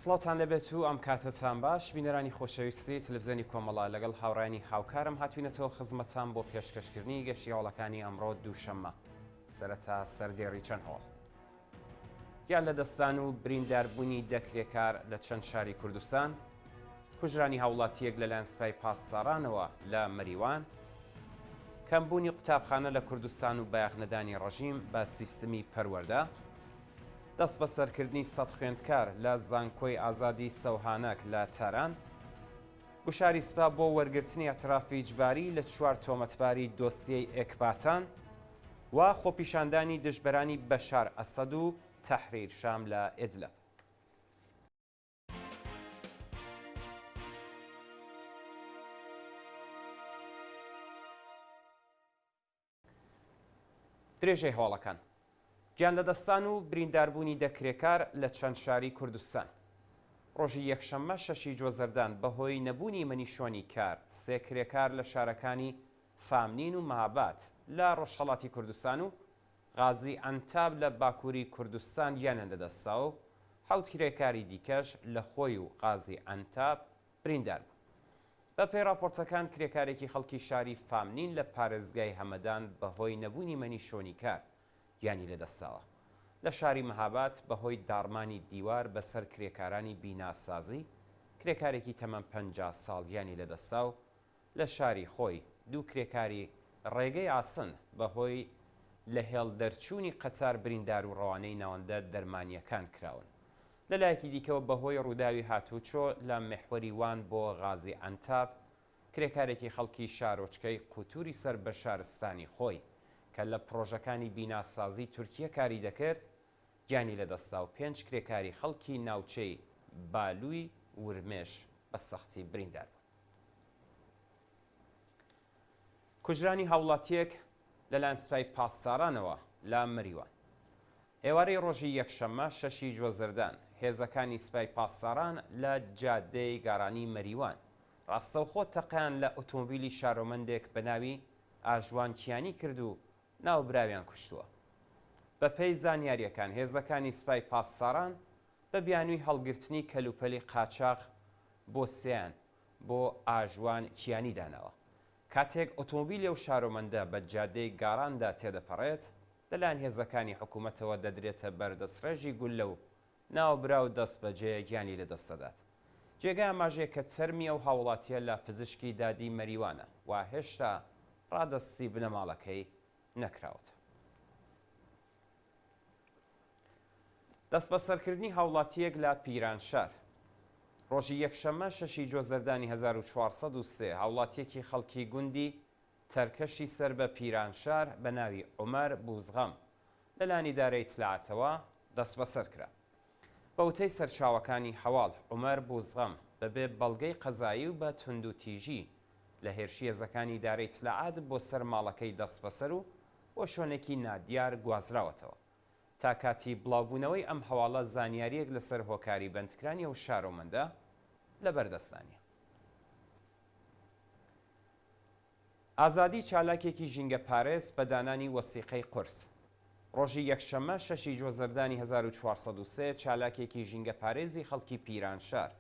سڵاتان لەبێت و ئەم کاتتان باش بینەرانی خۆشەویستی تلڤیزیۆنی کۆمەڵا لەگەڵ هاوڕانی هاوکارم هاتوینەتەوە خزمەتان بۆ پێشکەشکردنی گەشتی هەوڵەکانی ئەمڕۆ دووشەممە سەرەتا سەردێڕی چەند هەوڵ یان لە دەستان و برینداربوونی دەکرێکار لە چەند شاری کوردستان، کوژرانی هاوڵاتیەک لەلایەن سوپای پاسدارانەوە لە مەریوان، کەمبوونی قوتابخانە لە کوردستان و بایەخنەدانی ڕەژیم بە سیستمی پەروەردە، دەست بە سەرکردنی سەد خوێندکار لە زانکۆی ئازادی سەوهانەک لە تاران، گوشاری سپا بۆ وەرگرتنی ئەترافی ئیجباری لە 4 تۆمەتباری دۆسیەی ئێکباتان و خۆپیشاندانی دژبەرانی بەشار ئەسەد و تەحریر شام لە ئیدلب. درێژەی هەواڵەکان گیان لە دەستان و برینداربوونی دەکرێکار لە چەند شاری کوردستان. ڕۆژی یەکشەممە 6 جۆزەردان بەهۆی نەبوونی مەنیشۆنی کار سێ کرێکار لە شارەکانی فامنین و مەهاباد لە ڕۆژهەڵاتی کوردستان و غازی ئەنتاب لە باکووری کوردستان گیانیان لەدەستاوە و 7 کرێکاری دیکەش لە خۆی و غازی ئەنتاب بریندار بوو. بە پێی راپۆرتەکان کرێکارێکی خەڵکی شاری فامنین لە پارێزگای هەمەدان بەهۆی نەبوونی مەنیشۆنی کار گیانی لەدەستاوە. لە شاری مەهاباد بەهۆی داڕمانی دیوار بەسەر کرێکارانی بیناسازی کرێکارێکی تەمەن 50 ساڵ گیانی لەدەستا و لە شاری خۆی دوو کرێکاری ڕێگەی ئاسن بەهۆی لە هێڵدەرچوونی قەتار بریندار و ڕەوانەی ناوەندە دەرمانیەکان کراون. لەلایەکی دیکەوە بەهۆی ڕووداوی هاتوچۆ لە مێحوەری وان بۆ غازی ئەنتاب کرێکارێکی خەڵکی شارۆچکەی قوتوری سەر بە شارستانی خۆی کە لە پرۆژەکانی بیناسازی تورکیە کاری دەکرد گیانی لەدەستا و 5 کرێکاری خەڵکی ناوچەی بالووی ورمێش بە سەختی بریندار بوو. کوژرانی هاوڵاتیەک لەلایەن سوپای پاسدارانەوە لە مەریوان. ئێوارەی ڕۆژی یەکشەممە 6 جۆزەردان هێزەکانی سوپای پاسداران لە جادەی گارانی مەریوان ڕاستەوخۆ تەقیان لە ئۆتۆمۆبیلی شارۆمەندێک بە ناوی ئاژوان کیانی کرد و ناوبراویان کوشتووە. بە پێی زانیاریەکان هێزەکانی سوپای پاسداران بە بیانووی هەڵگرتنی کەلوپەلی قاچاق بۆ سیان بۆ ئاژوان کیانی دانەوە. کاتێک ئۆتۆمۆبیلێ و شارۆمەندە بە جادەی گاراندا تێدەپەڕێت لەلایەن هێزەکانی حکوومەتەوە دەدرێتە بەردەستڕێژی گول و ناوبرا و دەست بەجێ گیانی لەدەستەدات. جێگای ئاماژەیە کە تەرمیە و هاوڵاتیە لە پزیشکی دادی مەریوانە و هێشتا ڕادەستی بنەماڵەکەی نەکراوەتە. دەست بە سەرکردنی هاوڵاتیەک لە پیرانشار. ڕۆژی یەکشەممە 6 جۆزەردانی 1403 هاوڵاتیەکی خەڵکی گوندی تەرکەشی سەر بە پیرانشار بە ناوی عومەر بوزغەم لەلایەن ئیدارەی ئیتلاعاتەوە دەست بەسەر کرا. بە وتەی سەرچاوەکانی هەواڵ عومەر بوزغەم بەبێ بەڵگەی قەزایی و بە توندوتیژی لە هێرشی هێزەکانی ئیدارەی ئیتلاعات بۆ سەر ماڵەکەی دەست بەسەر و بۆ شوێنێکی نادیار گوازراوەتەوە. تا کاتی بڵاوبوونەوەی ئەم هەواڵە زانیاریەک لەسەر هۆکاری بەندکرانی و شارۆمەندە لە بەردەستانیە. ئازادی چالاکێکی ژینگە پارێز بە دانانی وەسیقەی قورس. ڕۆژی یەکشەممە 6 جۆزەردانی 1403 چالاکێکی ژینگە پارێزی خەڵکی پیرانشار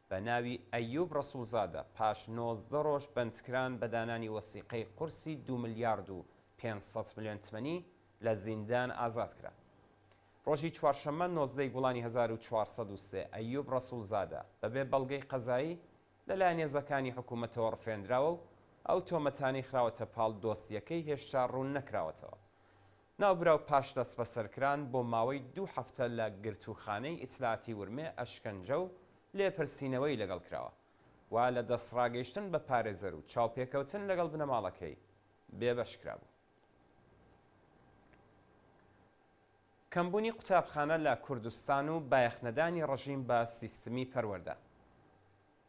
بە ناوی ئەیوب ڕەسوولزادە پاش 19 ڕۆژ بەندکران بە دانانی وەسیقەی قورسی 2 ملیارد و 500 ملیۆن تمەنی لە زیندان ئازاد کرا. ڕۆژی چوارشەممە 19 گوڵانی 1403 ئەیوب ڕەسوولزادە بەبێ بەڵگەی قەزایی لەلایەن هێزەکانی حکوومەتەوە ڕفێنراوە و ئەو تۆمەتانی خراوەتە پاڵ دۆسیەکەی هێشتا ڕوون نەکراوەتەوە. ناوبرا و پاش دەست بەسەرکران بۆ ماوەی 2 هەفتە لە گرتوخانەی ئیتلاعاتی ورمێ ئەشکەنجە و لێپرسینەوەی لەگەڵ کراوە و لە دەستڕاگەیشتن بە پارێزەر و چاوپێکەوتن لەگەڵ بنەماڵەکەی بێبەشکرا بوو. کەمبوونی قوتابخانە لە کوردستان و بایەخنەدانی ڕەژیم بە سیستمی پەروەردە.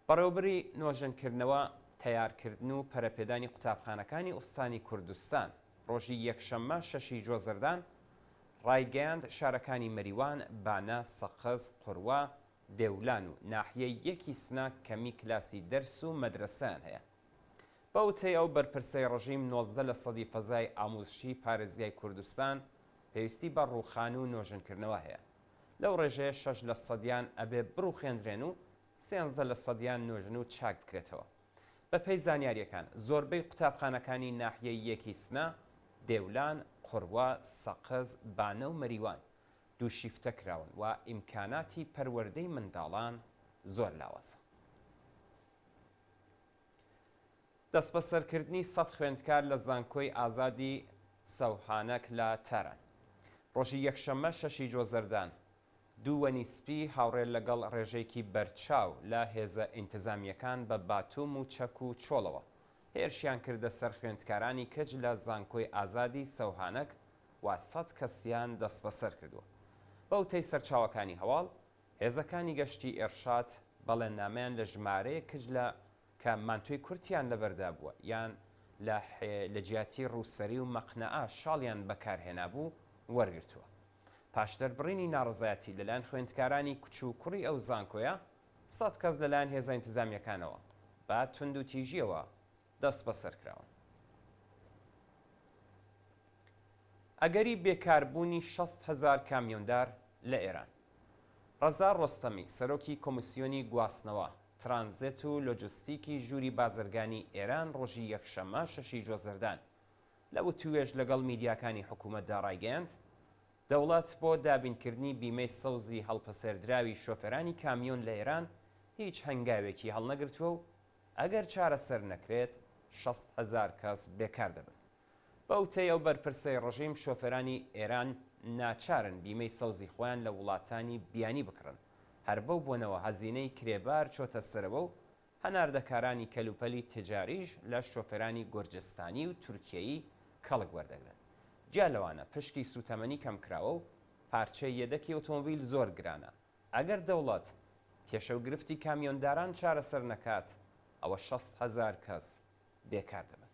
بەڕێوەبەری نۆژەنکردنەوە تەیارکردن و پەرەپێدانی قوتابخانەکانی ئوستانی کوردستان ڕۆژی یەکشەممە 6 جۆزەردان ڕایگەیاند شارەکانی مەریوان، بانە، سەقز، قوڕوا، دێولان و ناحیەی یەکی سنە کەمی کلاسی دەرس و مەدرسەیان هەیە. بە وتەی ئەو بەرپرسەی ڕەژیم 19 لە سەدی فەزای ئامۆزشی پارێزگای کوردستان پێویستی بە ڕووخان و نۆژنکردنەوە هەیە. لەو ڕێژەیە 6% ئەبێ بڕوخێندرێن و 13% نوێژن و چاک بکرێتەوە. بەپێی زانیاریەکان زۆربەی قوتابخانەکانی ناحیەی یەکی سنە، دێولان، قوڕوا، سەقز، بانە و مەریوان دوو شیفتە کراون و ئیمکاناتی پەروەردەی منداڵان زۆر لاوازە. دەست بەسەرکردنی 100 خوێندکار لە زانکۆی ئازادی سەوحانەک لە تاران. ڕۆژی یەکشەممە 6 جۆزەردان دووەنی سپی هاوڕێ لەگەڵ ڕێژەیەکی بەرچاو لە هێزە ئینتزامیەکان بە باتوم و چەک و چۆڵەوە هێرشیان کردە سەر خوێندکارانی کەج لە زانکۆی ئازادی سەوحانەک و 100 کەسیان دەست بەسەر کردووە. بەو تەی سەرچاوەکانی هەواڵ هێزەکانی گەشتی ئێرشاد بەڵێننامەیان لە ژمارەیە کەج لە کە مانتوی کورتیان لەبەردا بووە یان لە جیاتی ڕووسەری و مەقنەعا شاڵیان بەکارهێنا بوو وەرگرتووە. پاشدەربڕینی ناڕزایەتی لەلایەن خوێندکارانی کچ و کوڕی ئەو زانکۆیە 100 کەس لەلایەن هێزە ئینتزامیەکانەوە با تونند و تیژیەوە دەست بەسەر کراون. ئەگەری بێکاربوونی 60,000 کامیۆندار لە ئێران. ڕەزا ڕۆستەمی سەرۆکی کۆمیسیۆنی گواستنەوە، ترانزیت و لۆجستیکی ژووری بازرگانی ئێران ڕۆژی یەکشەممە 6 جۆزەردان لە وتوێژ لەگەڵ میدیاکانی حکوومەتدا ڕایگەیاند دەوڵەت بۆ دابینکردنی بیمەی سەوزی هەڵپەسێردراوی شۆفێرانی کامیۆن لە ئێران هیچ هەنگاوێکی هەڵنەگرتووە و ئەگەر چارەسەر نەکرێت 60,000 کەس بێکار دەبن. بەو تەی ئەو بەرپرسەی ڕژیم شۆفێرانی ئێران ناچارن بیمەی سەوزی خۆیان لە وڵاتانی بیانی بکڕن. هەر بەو بوونەوە هەزینەی کرێبار چۆتە سەرەوە و هەناردەکارانی کەلوپەلی تجاریش لە شۆفێرانی گۆرجستانی و تورکیایی کەڵک وەردەگرن. جا لەوانە پشکی سوتەمەنی کەم کراوە و پارچەی یەدەکی ئۆتۆمۆبیل زۆر گرانە. ئەگەر دەوڵەت کێشە و گرفتی کامیۆنداران چارەسەر نەکات ئەوە 60,000 کەس بێکار دەبن.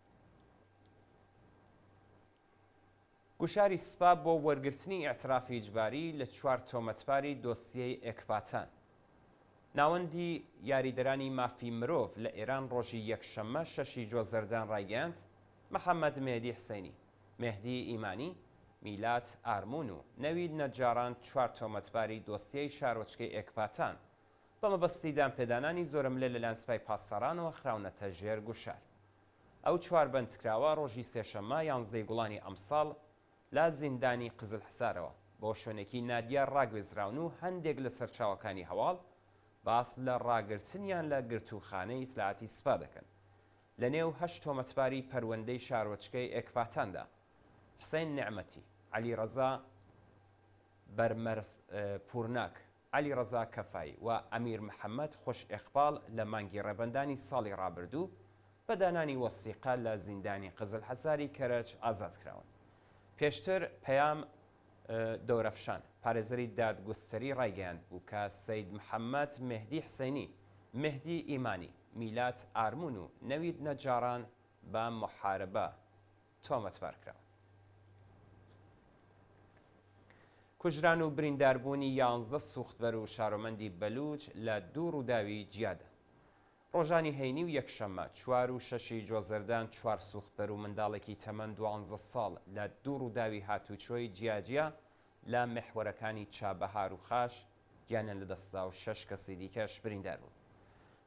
گوشاری سپا بۆ وەرگرتنی ئاعترافی ئیجباری لە 4 تۆمەتباری دۆسیەی ئێکباتان. ناوەندی یاریدەرانی مافی مرۆڤ لە ئێران ڕۆژی یەکشەممە 6 جۆزەردان ڕایگەیاند محەممەد مێهدی حسەینی، مێهدی ئیمانی، میلات ئارمون و نەوید نەجاران 4 تۆمەتباری دۆسیەی شارۆچکەی ئێکباتان بە مەبەستیدان پێدانانی زۆرملێ لەلایەن سوپای پاسەرانەوە خراونەتە ژێر گوشار. ئەو 4 بەندکراوە ڕۆژی سێشەممە 11 گوڵانی ئەمساڵ لە زیندانی قزل حسارەوە بۆ شوێنێکی نادیار ڕاگوێزراون و هەندێک لە سەرچاوەکانی هەواڵ باس لە ڕاگررتنیان لە گرتوخانەی ئیتلاعاتی سپا دەکەن. لە نێو 8 تۆمەتباری پەروەندەی شارۆچکەی ئێکباتاندا حسەین نعمەتی، عەلی ڕەزا بەرمەرز پورناک، عەلی ڕەزا کەفایی و ئەمیر محەممەد خۆش ئێقباڵ لە مانگی ڕێبەندانی ساڵی ڕابردوو بە دانانی وەسیقە لە زیندانی قزل حەساری کەرەج ئازاد کراون. پێشتر پەیام دەورەفشان پارێزەری دادگستری ڕایگەیاند بوو کە سەید محەممەد مێهدی حسەینی، مێهدی ئیمانی، میلات ئارمون و نەوید نەجاران بە محارەبە تۆمەتبار کراون. کوژران و برینداربوونی 11 سوختبەر و شارۆمەندی بەلوچ لە دوو ڕووداوی جیادە. ڕۆژانی هەینی و یەکشەممە 4 و 6 جۆزەردان 4 سوختبەر و منداڵێکی تەمەن 12 ساڵ لە دوو ڕووداوی هاتوچۆی جیاجیا لە مێحوەرەکانی چابەهار و خاش گیانیان لەدەستا و 6 کەسی دیکەش بریندار بوون.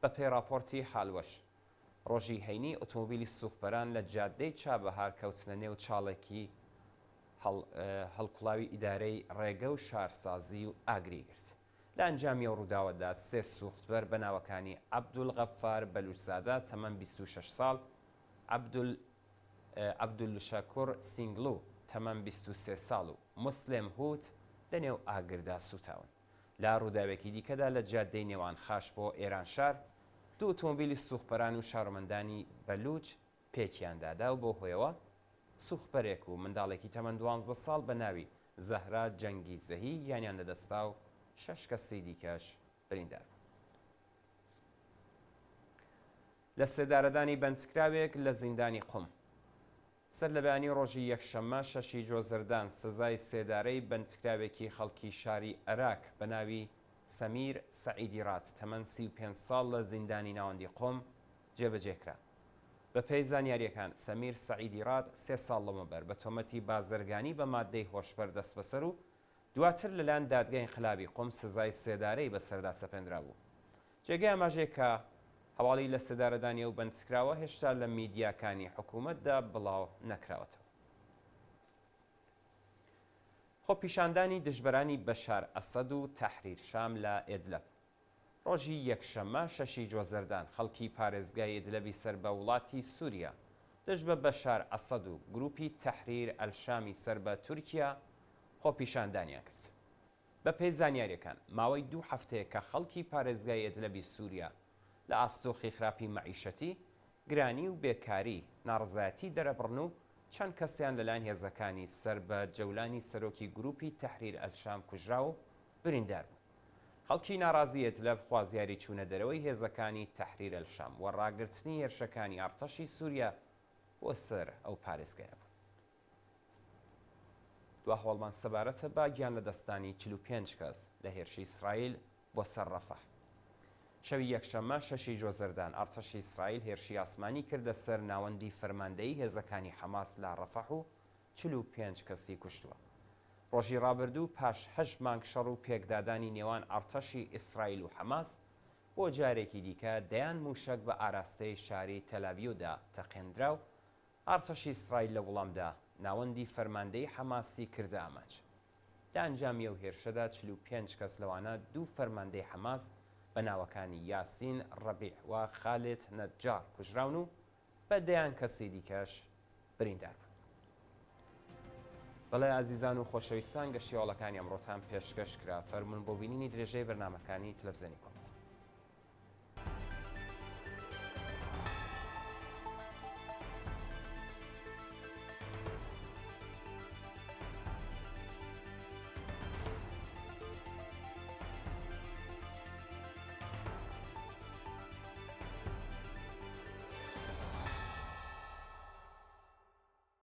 بە پێی راپۆرتی حالوەش ڕۆژی هەینی ئۆتۆمۆبیلی سوختبەران لە جادەی چابەهار کەوتنە نێو چاڵێکی هەڵکوڵاوی ئیدارەی ڕێگە و شارسازی و ئاگری گرت. لە ئەنجامی ئەو ڕووداوەدا 3 سوختبەر بە ناوەکانی عەبدولغەفار بەلوچزادە تەمەن 26 ساڵ، عەبدولشەکوڕ سینگلو تەمەن 23 ساڵ و موسلێم هوت لە نێو ئاگردا سوتاون. لە ڕووداوێکی دیکەدا لە جادەی نێوان خاش بۆ ئێرانشار دوو ئۆتۆمۆبیلی سوختبەران و شارۆمەندانی بەلوچ پێکیاندادا و بۆ هۆیەوە سوختبەرێک و منداڵێکی تەمەن 12 ساڵ بە ناوی زەهرا جەنگیزەهی یانیان لەدەستا و 6 کەسی دیکەش بریندار. لە سێدارەدانی بەندکراوێک لە زیندانی قوم. سەر لە بەیانی ڕۆژی یەکشەممە 6 جۆزەردان سزای سێدارەی بەندکراوێکی خەڵکی شاری عێراق بە ناوی سەمیر سەعیدی ڕات تەمەن 35 ساڵ لە زیندانی ناوەندی قۆم جێبەجێکرا. بە پێی زانیاریەکان سەمیر سەعیدی ڕات 3 ساڵ لەمەبەر بە تۆمەتی بازرگانی بە مادەی هۆشبەر دەست بەسەر و دواتر لەلایەن دادگای ئینقلابی قۆم سزای سێدارەی بەسەردا سەپێنرا بوو. جێگای ئاماژەیە کە هەواڵی لە سێدارەدانیە و بەندکراوە هێشتا لە میدیاکانی حکوومەتدا بڵاو نەکراوەتەوە. خۆپیشاندانی دژبەرانی بەشار ئەسەد و تەحریر شام لە ئێدلب. ڕۆژی یەکشەممە شەشی جوازەردان خەڵکی پارێزگای ئێدلەبی سەر بە وڵاتی سووریا دژ بە بەشار ئەسەد و گروپی تەحریر ئەلشامی سەر بە تورکیا خۆپیشاندانیان کرد. بە پێی زانیاریەکان ماوەی 2 هەفتەیە کە خەڵکی پارێزگای ئێدلەبی سووریا لە ئاستۆخی خراپی مەعیشەتی، گرانی و بێکاری، ناڕزایەتی دەرەبڕن و چەند کەسیان لەلایەن هێزەکانی سەر بە جەولانی سەرۆکی گروپی تەحریر ئەلشام کوژرا و بریندار بوو. خەڵکی ناڕازی ئێدلەب خوازیاری چوونە دەرەوەی هێزەکانی تەحریر ئەلشام و ڕاگررتنی هێرشەکانی ئارتەشی سووریا بۆ سەر ئەو پارێزگایە بوو. دوا هەوڵمان سەبارەتە با گیان لە دەستانی 45 کەس لە هێرشی ئیسرائیل بۆ سەر ڕەفەح. شەوی یەکشەممە شەشی جۆزەردان ئارتەشی ئیسرائیل هێرشی ئاسمانی کردە سەر ناوەندی فەرماندەیی هێزەکانی حەماس لە ڕەفەح و 45 کەسی کوشتووە. ڕۆژی ڕابردوو پاش 8 مانگ شەڕ و پێکدادانی نێوان ئارتەشی ئیسرائیل و حەماس بۆ جارێکی دیکە دەیان موشک بە ئاراستەی شاری تەلەڤیڤدا تەقێندرا و ئارتەشی ئیسرائیل لە وەڵامدا ناوەندی فەرماندەی حەماسی کردە ئاماج. لە ئەنجامی ئەو هێرشەدا 45 کەس لەوانە 2 فەرماندەی حەماس بە ناوەکانی یاسین ڕەبیع و خالێد نەجار کوژراون و بە دەیان کەسی دیکەش بریندار بوون. بەڵێ ئازیزان و خۆشەویستان گەشتیاڵەکانی ئەمڕۆتان پێشکەش کرا. فەرمون بۆ بینینی درێژەی بەرنامەکانی تەلەڤیزیۆنی کۆم.